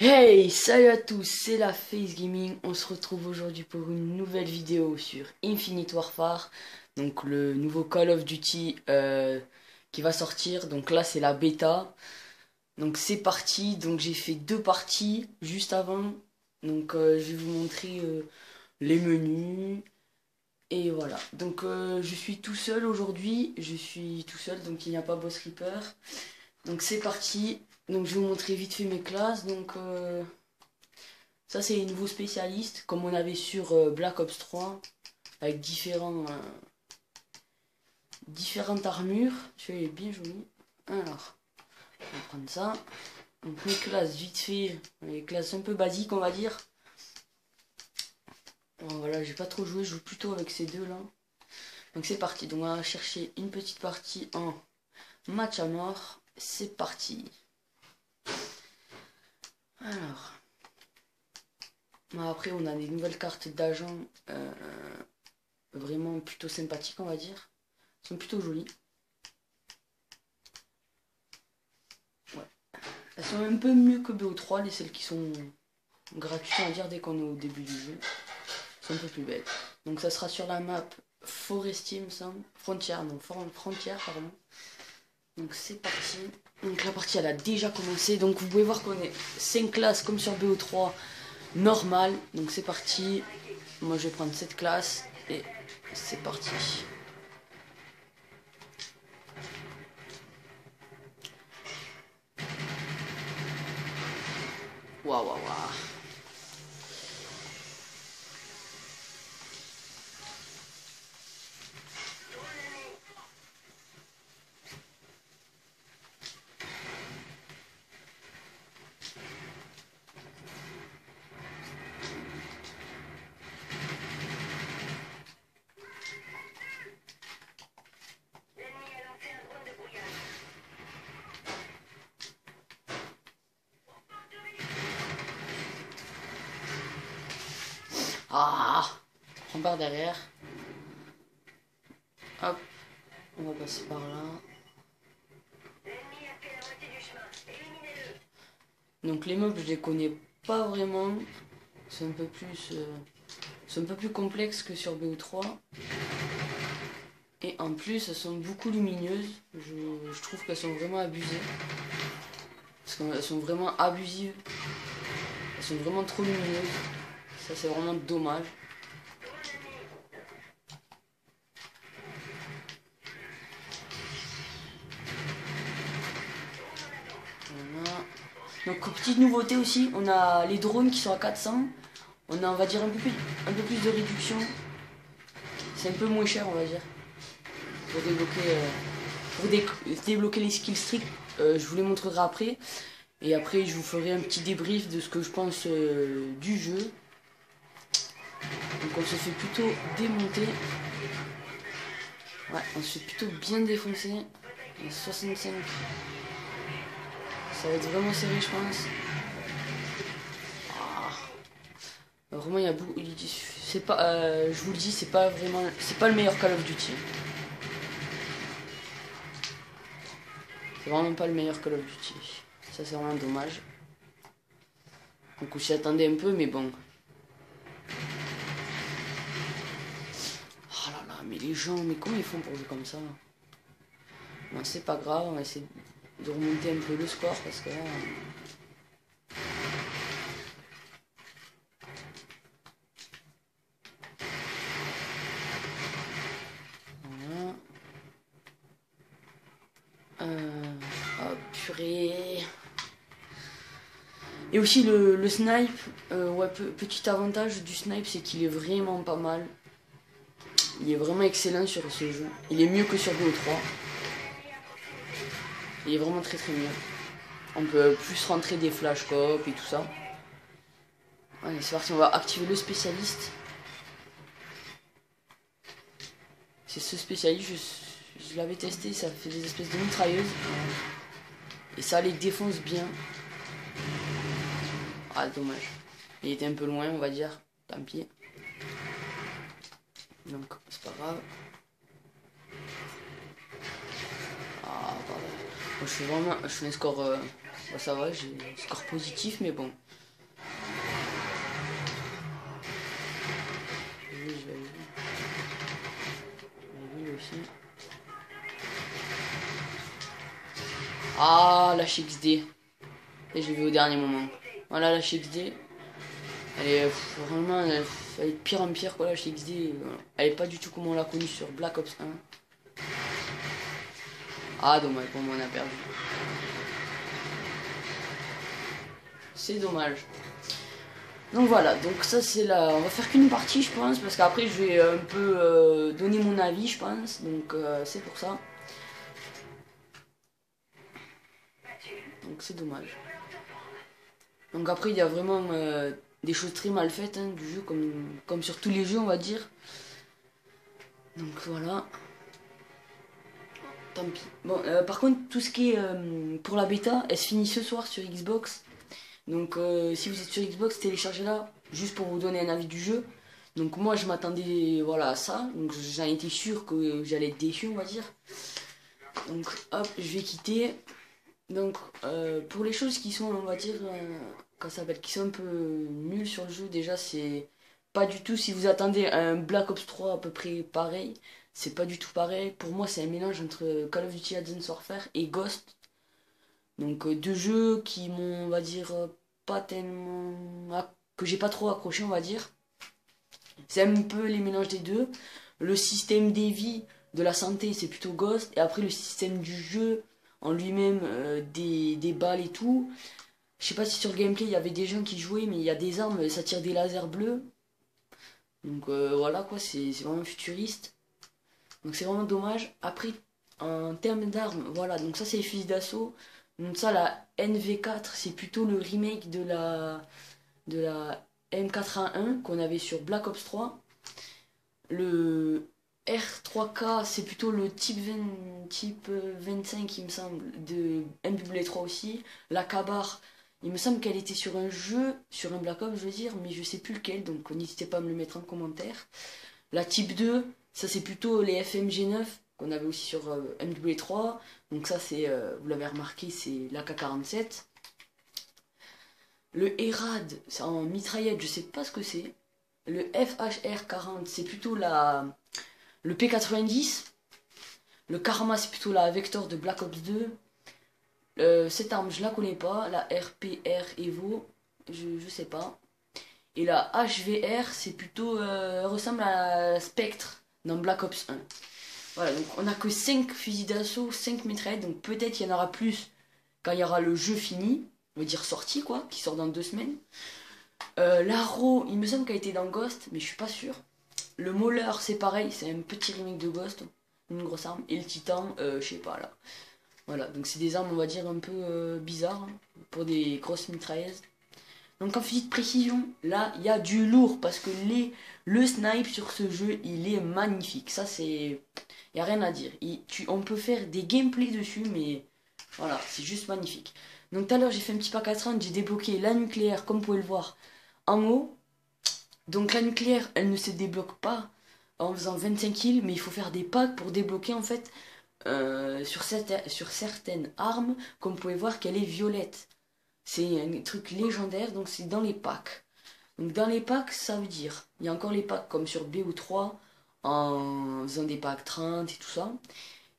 Hey, salut à tous, c'est la Face Gaming. On se retrouve aujourd'hui pour une nouvelle vidéo sur Infinite Warfare, donc le nouveau Call of Duty qui va sortir. Donc là, c'est la bêta. Donc c'est parti. Donc j'ai fait deux parties juste avant. Donc je vais vous montrer les menus et voilà. Donc je suis tout seul aujourd'hui. Je suis tout seul, donc il n'y a pas Boss Reaper. Donc c'est parti. Donc je vais vous montrer vite fait mes classes. Donc ça, c'est les nouveaux spécialistes, comme on avait sur Black Ops 3, avec différentes armures. Celui-là est bien joli. Alors, on va prendre ça. Donc mes classes, vite fait, les classes un peu basiques, on va dire. Bon, voilà, j'ai pas trop joué, je joue plutôt avec ces deux-là. Donc c'est parti, donc on va chercher une petite partie en match à mort. C'est parti. Alors, après on a des nouvelles cartes d'agents. Vraiment plutôt sympathiques, on va dire. Elles sont plutôt jolies. Ouais. Elles sont un peu mieux que BO3, celles qui sont gratuites, on va dire, dès qu'on est au début du jeu. Elles sont un peu plus belles. Donc ça sera sur la map Forestier, il me semble. Frontière, non, Frontière, pardon. Donc c'est parti. Donc la partie, elle a déjà commencé. Donc vous pouvez voir qu'on est 5 classes comme sur BO3, normal. Donc c'est parti. Moi je vais prendre cette classe et c'est parti. Waouh, waouh, waouh. Ah, on part derrière. Hop, on va passer par là. Donc les mobs, je les connais pas vraiment. C'est un peu plus complexe que sur BO3. Et en plus, elles sont beaucoup lumineuses. Je trouve qu'elles sont vraiment abusées. Parce qu'elles sont vraiment abusives. Elles sont vraiment trop lumineuses. Ça, c'est vraiment dommage. Voilà. Donc, petite nouveauté aussi, on a les drones qui sont à 400. On a, on va dire, un peu plus de réduction. C'est un peu moins cher, on va dire. Pour débloquer les skills stricts, je vous les montrerai après. Et après, je vous ferai un petit débrief de ce que je pense du jeu. Donc on se fait plutôt démonter. Ouais, on se fait plutôt bien défoncer. 65. Ça va être vraiment serré, je pense. Ah. Vraiment, il y a beaucoup. C'est pas, je vous le dis, c'est pas vraiment, c'est pas le meilleur Call of Duty. C'est vraiment pas le meilleur Call of Duty. Ça, c'est vraiment dommage. Donc on s'y attendait un peu, mais bon. Oh là là, mais les gens, mais comment ils font pour jouer comme ça? Bon, c'est pas grave, on va essayer de remonter un peu le score parce que là. Voilà. Oh purée. Et aussi le snipe, ouais, petit avantage du snipe, c'est qu'il est vraiment pas mal. Il est vraiment excellent sur ce jeu. Il est mieux que sur BO3. Il est vraiment très très mieux. On peut plus rentrer des flashcopes et tout ça. Allez, c'est parti, on va activer le spécialiste. C'est ce spécialiste, je l'avais testé, ça fait des espèces de mitrailleuses. Et ça les défonce bien. Ah, dommage. Il était un peu loin, on va dire. Tant pis. Donc, c'est pas grave. Ah, pardon. Moi, je fais un score. Bah, ça va, j'ai un score positif, mais bon. Ah, la XD. Et j'ai vu au dernier moment. Voilà, la XD. Elle est vraiment, elle est de pire en pire quoi, la XD. Elle est pas du tout comme on l'a connue sur Black Ops 1. Ah, dommage, pour moi on a perdu. C'est dommage. Donc voilà, donc ça c'est la... On va faire qu'une partie je pense, parce qu'après je vais un peu donner mon avis je pense, donc c'est pour ça. Donc c'est dommage. Donc après il y a vraiment des choses très mal faites hein, du jeu, comme sur tous les jeux on va dire. Donc voilà. Tant pis. Bon, par contre tout ce qui est pour la bêta, elle se finit ce soir sur Xbox. Donc si vous êtes sur Xbox, téléchargez-la, juste pour vous donner un avis du jeu. Donc moi je m'attendais voilà, à ça, donc j'en étais sûr que j'allais être déçu on va dire. Donc hop, je vais quitter. Donc pour les choses qui sont on va dire, qui sont un peu nulles sur le jeu, déjà c'est pas du tout, si vous attendez un Black Ops 3 à peu près pareil, c'est pas du tout pareil. Pour moi c'est un mélange entre Call of Duty Advanced Warfare et Ghost. Donc deux jeux qui m'ont on va dire pas tellement... que j'ai pas trop accroché on va dire. C'est un peu les mélanges des deux. Le système des vies, de la santé, c'est plutôt Ghost. Et après, le système du jeu en lui-même, des balles et tout. Je sais pas si sur le gameplay, il y avait des gens qui jouaient, mais il y a des armes, ça tire des lasers bleus. Donc voilà quoi, c'est vraiment futuriste. Donc c'est vraiment dommage. Après, en termes d'armes, voilà, donc ça c'est les fusils d'assaut. Donc ça, la NV4, c'est plutôt le remake de la M4A1 qu'on avait sur Black Ops 3. Le R3K, c'est plutôt le type 25, il me semble, de MW3 aussi. La Kabar, il me semble qu'elle était sur un jeu, sur un Black Ops, je veux dire, mais je sais plus lequel, donc n'hésitez pas à me le mettre en commentaire. La type 2, ça c'est plutôt les FMG9 qu'on avait aussi sur MW3. Donc ça c'est, vous l'avez remarqué, c'est l'AK-47. Le ERAD, c'est en mitraillette, je sais pas ce que c'est. Le FHR-40, c'est plutôt le P90. Le Karma, c'est plutôt la Vector de Black Ops 2. Cette arme, je la connais pas. La RPR Evo, je sais pas. Et la HVR, c'est plutôt... ressemble à la Spectre dans Black Ops 1. Voilà, donc on a que 5 fusils d'assaut, 5 mitraillettes. Donc peut-être il y en aura plus quand il y aura le jeu fini. On va dire sorti, quoi, qui sort dans 2 semaines. L'Arrow, il me semble qu'elle était dans Ghost, mais je suis pas sûr. Le Mauler, c'est pareil, c'est un petit remake de Ghost, une grosse arme. Et le Titan, je sais pas là. Voilà, donc c'est des armes, on va dire, un peu bizarres hein, pour des grosses mitrailleuses. Donc en fusil de précision, là, il y a du lourd parce que le snipe sur ce jeu, il est magnifique. Ça, c'est... Il n'y a rien à dire. On peut faire des gameplays dessus, mais voilà, c'est juste magnifique. Donc tout à l'heure, j'ai fait un petit pack à 30, j'ai débloqué la nucléaire, comme vous pouvez le voir, en haut. Donc la nucléaire, elle ne se débloque pas en faisant 25 kills, mais il faut faire des packs pour débloquer en fait sur certaines armes, comme vous pouvez voir qu'elle est violette. C'est un truc légendaire, donc c'est dans les packs. Donc dans les packs, ça veut dire, il y a encore les packs comme sur BO3, en faisant des packs 30 et tout ça.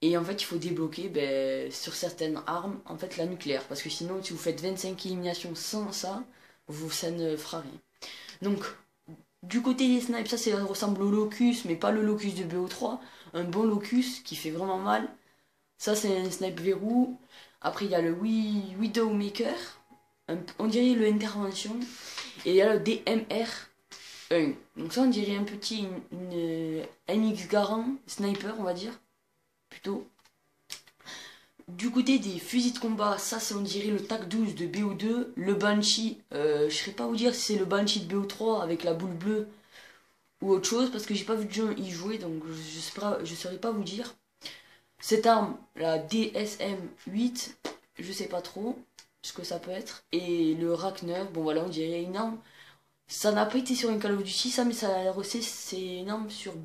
Et en fait, il faut débloquer sur certaines armes, en fait, la nucléaire. Parce que sinon, si vous faites 25 éliminations sans ça, ça ne fera rien. Donc, du côté des snipes, ça ressemble au Locus, mais pas le Locus de BO3. Un bon Locus qui fait vraiment mal. Ça, c'est un snipe verrou. Après, il y a le Widowmaker. On dirait le Intervention. Et il y a le DMR1. Donc ça, on dirait un petit une NX Garand sniper, on va dire. Plutôt. Du côté des fusils de combat, ça, c'est on dirait le TAC 12 de BO2. Le Banshee, je sais pas vous dire si c'est le Banshee de BO3 avec la boule bleue ou autre chose, parce que j'ai pas vu de gens y jouer, donc je saurais pas vous dire. Cette arme, la DSM-8, je sais pas trop ce que ça peut être. Et le Rack 9, bon voilà, on dirait une arme. Ça n'a pas été sur une Call of Duty, ça, mais c'est une arme sur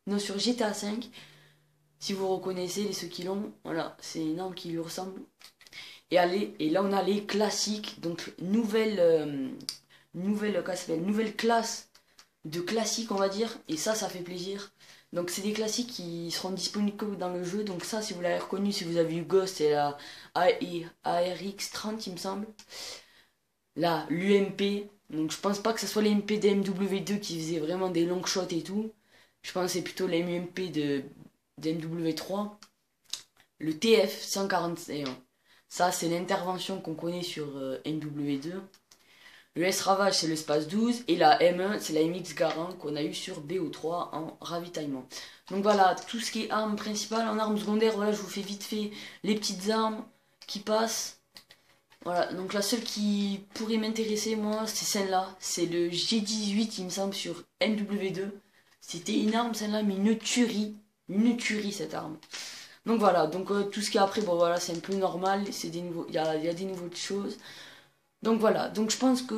non, sur GTA 5. Si vous reconnaissez ceux qui l'ont, voilà, c'est une arme qui lui ressemble. Et là on a les classiques, donc nouvelle classe de classique on va dire, et ça fait plaisir. Donc c'est des classiques qui seront disponibles que dans le jeu. Donc ça, si vous l'avez reconnu, si vous avez eu Ghost, c'est la ARX30 il me semble. Là, l'UMP. Donc je pense pas que ce soit les MP de MW2 qui faisaient vraiment des long shots et tout. Je pense que c'est plutôt les UMP de MW3. Le TF141. Ça, c'est l'intervention qu'on connaît sur MW2. Le S-Ravage, c'est le Space 12. Et la M1, c'est la MX Garand qu'on a eu sur BO3 en ravitaillement. Donc voilà, tout ce qui est armes principales. En armes secondaires, voilà, je vous fais vite fait les petites armes qui passent. Voilà, donc la seule qui pourrait m'intéresser, moi, c'est celle-là. C'est le G18, il me semble, sur MW2. C'était une arme, celle-là, mais une tuerie. Une tuerie, cette arme. Donc voilà, donc tout ce qui est après, bon voilà, c'est un peu normal. C'est des nouveaux, il y a des nouvelles choses. Donc voilà, donc je pense que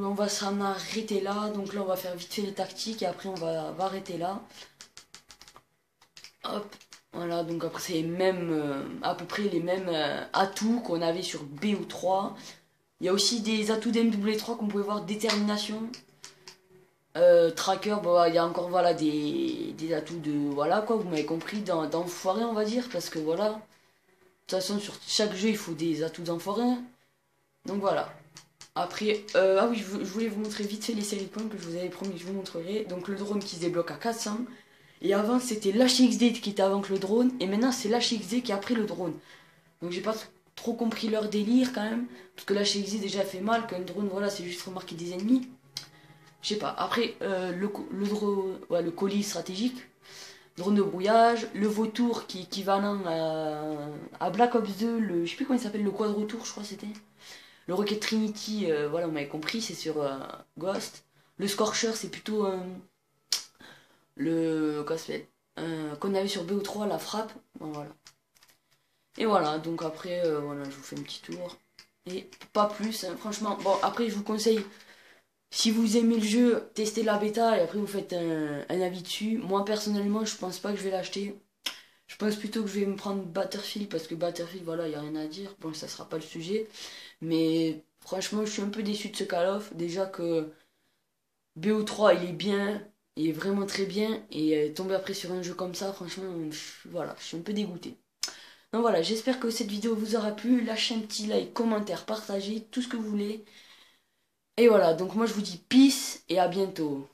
on va s'en arrêter là. Donc là, on va faire vite fait les tactiques et après, on va arrêter là. Hop. Voilà, donc après c'est même à peu près les mêmes atouts qu'on avait sur BO3. Il y a aussi des atouts d'MW3 qu'on pouvait voir, détermination, tracker, bon, il y a encore voilà des atouts de voilà quoi, vous m'avez compris, d'enfoiré on va dire, parce que voilà, de toute façon sur chaque jeu il faut des atouts d'enfoiré. Donc voilà. Après, ah oui, je voulais vous montrer vite fait les séries de points que je vous avais promis que je vous montrerai. Donc le drone qui se débloque à 400. Et avant, c'était l'HXD qui était avant que le drone. Et maintenant, c'est l'HXD qui a pris le drone. Donc j'ai pas trop compris leur délire quand même. Parce que l'HXD déjà fait mal. Qu'un drone, voilà, c'est juste remarquer des ennemis. Je sais pas. Après, le colis stratégique. Drone de brouillage. Le vautour qui est équivalent à Black Ops 2. Je sais plus comment il s'appelle, le quadrotour, je crois c'était. Le Rocket Trinity, voilà, on m'avait compris, c'est sur Ghost. Le Scorcher, c'est plutôt le. Quoi ça fait qu'on avait sur BO3, la frappe. Bon, voilà. Et voilà, donc après, voilà, je vous fais un petit tour. Et pas plus, hein, franchement. Bon, après, je vous conseille, si vous aimez le jeu, testez la bêta et après vous faites un avis dessus. Moi, personnellement, je pense pas que je vais l'acheter. Je pense plutôt que je vais me prendre Battlefield parce que Battlefield, voilà, il n'y a rien à dire. Bon, ça sera pas le sujet. Mais franchement, je suis un peu déçu de ce Call of. Déjà que BO3, il est bien, il est vraiment très bien. Et tomber après sur un jeu comme ça, franchement, voilà, je suis un peu dégoûté. Donc voilà, j'espère que cette vidéo vous aura plu. Lâchez un petit like, commentaire, partagez, tout ce que vous voulez. Et voilà, donc moi je vous dis peace et à bientôt.